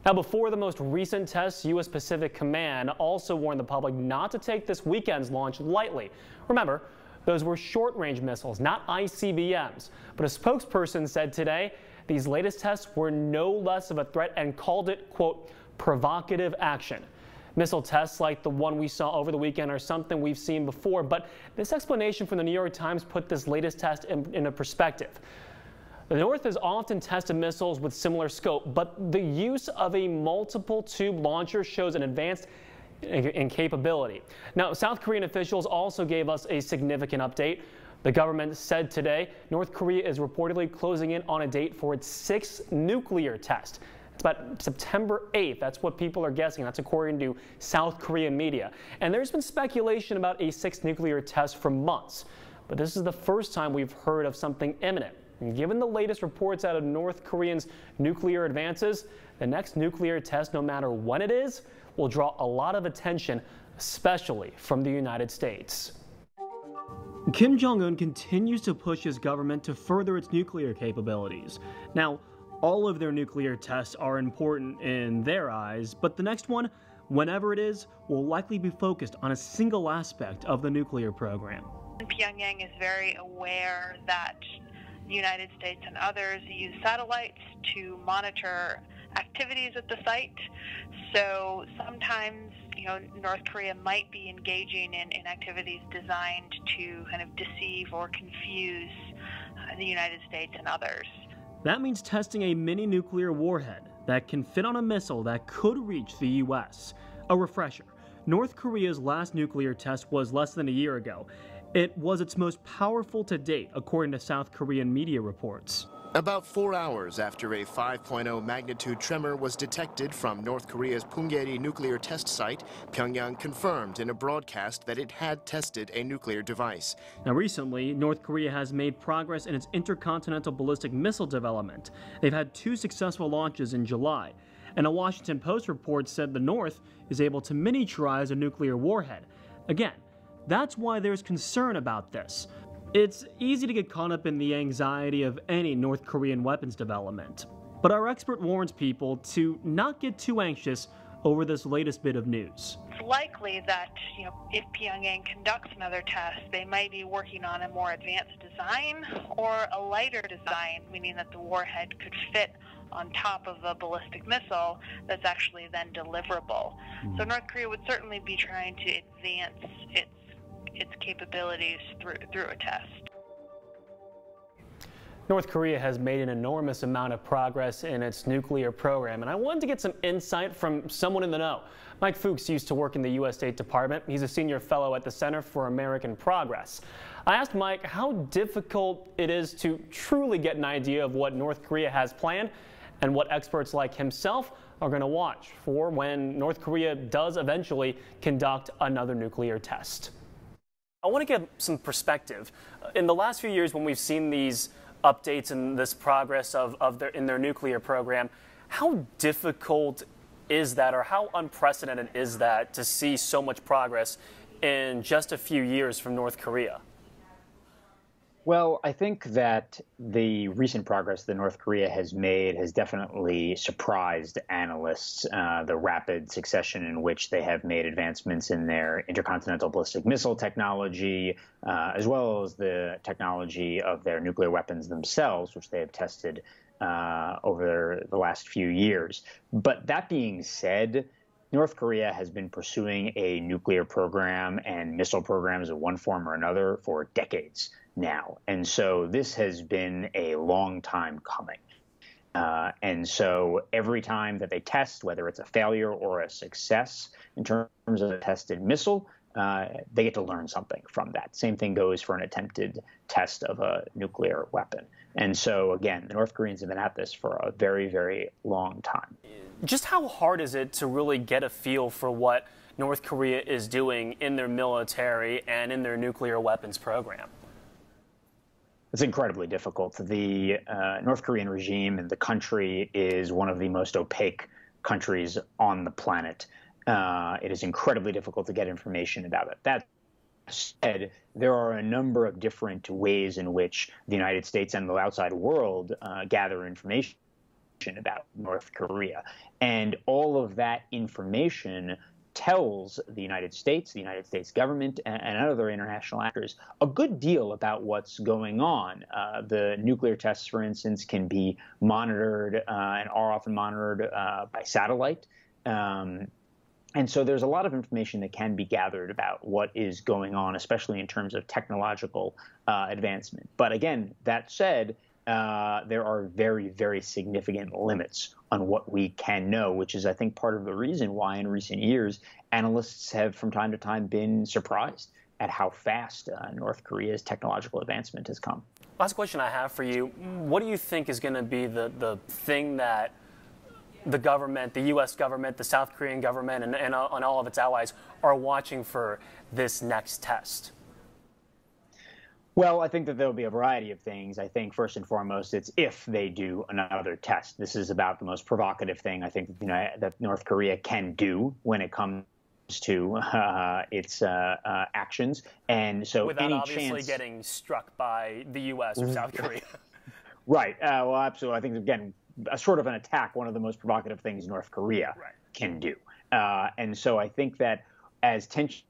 Now, before the most recent tests, U.S. Pacific Command also warned the public not to take this weekend's launch lightly. Remember, those were short-range missiles, not ICBMs. But a spokesperson said today these latest tests were no less of a threat and called it, quote, provocative action. Missile tests like the one we saw over the weekend are something we've seen before, but this explanation from the New York Times put this latest test in a perspective. The North has often tested missiles with similar scope, but the use of a multiple tube launcher shows an advance in capability. Now, South Korean officials also gave us a significant update. The government said today North Korea is reportedly closing in on a date for its sixth nuclear test. It's about September 8th. That's what people are guessing. That's according to South Korean media. And there's been speculation about a sixth nuclear test for months. But this is the first time we've heard of something imminent. And given the latest reports out of North Koreans' nuclear advances, the next nuclear test, no matter when it is, will draw a lot of attention, especially from the United States. Kim Jong-un continues to push his government to further its nuclear capabilities. Now, all of their nuclear tests are important in their eyes, but the next one, whenever it is, will likely be focused on a single aspect of the nuclear program. Pyongyang is very aware that the United States and others use satellites to monitor activities at the site. So sometimes, North Korea might be engaging in activities designed to kind of deceive or confuse the United States and others. That means testing a mini nuclear warhead that can fit on a missile that could reach the U.S. A refresher, North Korea's last nuclear test was less than a year ago. It was its most powerful to date, according to South Korean media reports. About 4 hours after a 5.0 magnitude tremor was detected from North Korea's Punggye-ri nuclear test site, Pyongyang confirmed in a broadcast that it had tested a nuclear device. Now, recently, North Korea has made progress in its intercontinental ballistic missile development. They've had 2 successful launches in July. And a Washington Post report said the North is able to miniaturize a nuclear warhead. Again, that's why there's concern about this. It's easy to get caught up in the anxiety of any North Korean weapons development. But our expert warns people to not get too anxious over this latest bit of news. It's likely that, if Pyongyang conducts another test, they might be working on a more advanced design or a lighter design, meaning that the warhead could fit on top of a ballistic missile that's actually then deliverable. So North Korea would certainly be trying to advance its capabilities through a test. North Korea has made an enormous amount of progress in its nuclear program, and I wanted to get some insight from someone in the know. Mike Fuchs used to work in the U.S. State Department. He's a senior fellow at the Center for American Progress. I asked Mike how difficult it is to truly get an idea of what North Korea has planned and what experts like himself are going to watch for when North Korea does eventually conduct another nuclear test. I want to get some perspective. In the last few years, when we've seen these updates and this progress in their nuclear program, how difficult is that, or how unprecedented is that to see so much progress in just a few years from North Korea? Well, I think that the recent progress that North Korea has made has definitely surprised analysts. The rapid succession in which they have made advancements in their intercontinental ballistic missile technology, as well as the technology of their nuclear weapons themselves, which they have tested over the last few years. But that being said, North Korea has been pursuing a nuclear program and missile programs of one form or another for decades now. And so this has been a long time coming. And so every time that they test, whether it's a failure or a success in terms of a tested missile, they get to learn something from that. Same thing goes for an attempted test of a nuclear weapon. And so, again, the North Koreans have been at this for a very, very long time. Just how hard is it to really get a feel for what North Korea is doing in their military and in their nuclear weapons program? It's incredibly difficult. The North Korean regime and the country is one of the most opaque countries on the planet. It is incredibly difficult to get information about it. That said, there are a number of different ways in which the United States and the outside world gather information about North Korea. And all of that information tells the United States government, and other international actors a good deal about what's going on. The nuclear tests, for instance, can be monitored and are often monitored by satellite. And so there's a lot of information that can be gathered about what is going on, especially in terms of technological advancement. But again, that said, there are very, very significant limits on what we can know, which is, I think, part of the reason why in recent years analysts have from time to time been surprised at how fast North Korea's technological advancement has come. Last question I have for you. What do you think is going to be the thing that the government, the U.S. government, the South Korean government, and all of its allies are watching for this next test? Well, I think that there'll be a variety of things. I think first and foremost, it's if they do another test. This is about the most provocative thing I think that North Korea can do when it comes to its actions. And so without any obviously chance getting struck by the U.S. or South Korea. Right. Well, absolutely. I think, again, a sort of an attack, one of the most provocative things North Korea can do. And so I think that as tensions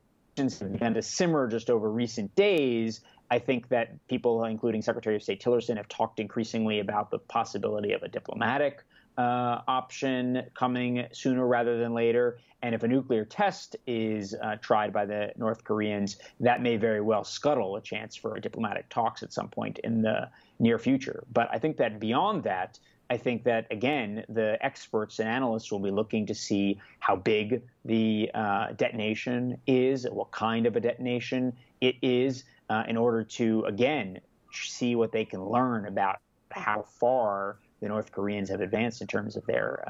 have begun to simmer just over recent days, I think that people, including Secretary of State Tillerson, have talked increasingly about the possibility of a diplomatic option coming sooner rather than later. And if a nuclear test is tried by the North Koreans, that may very well scuttle a chance for diplomatic talks at some point in the near future. But I think that beyond that, I think that, again, the experts and analysts will be looking to see how big the detonation is, what kind of a detonation it is, in order to, again, see what they can learn about how far the North Koreans have advanced in terms of their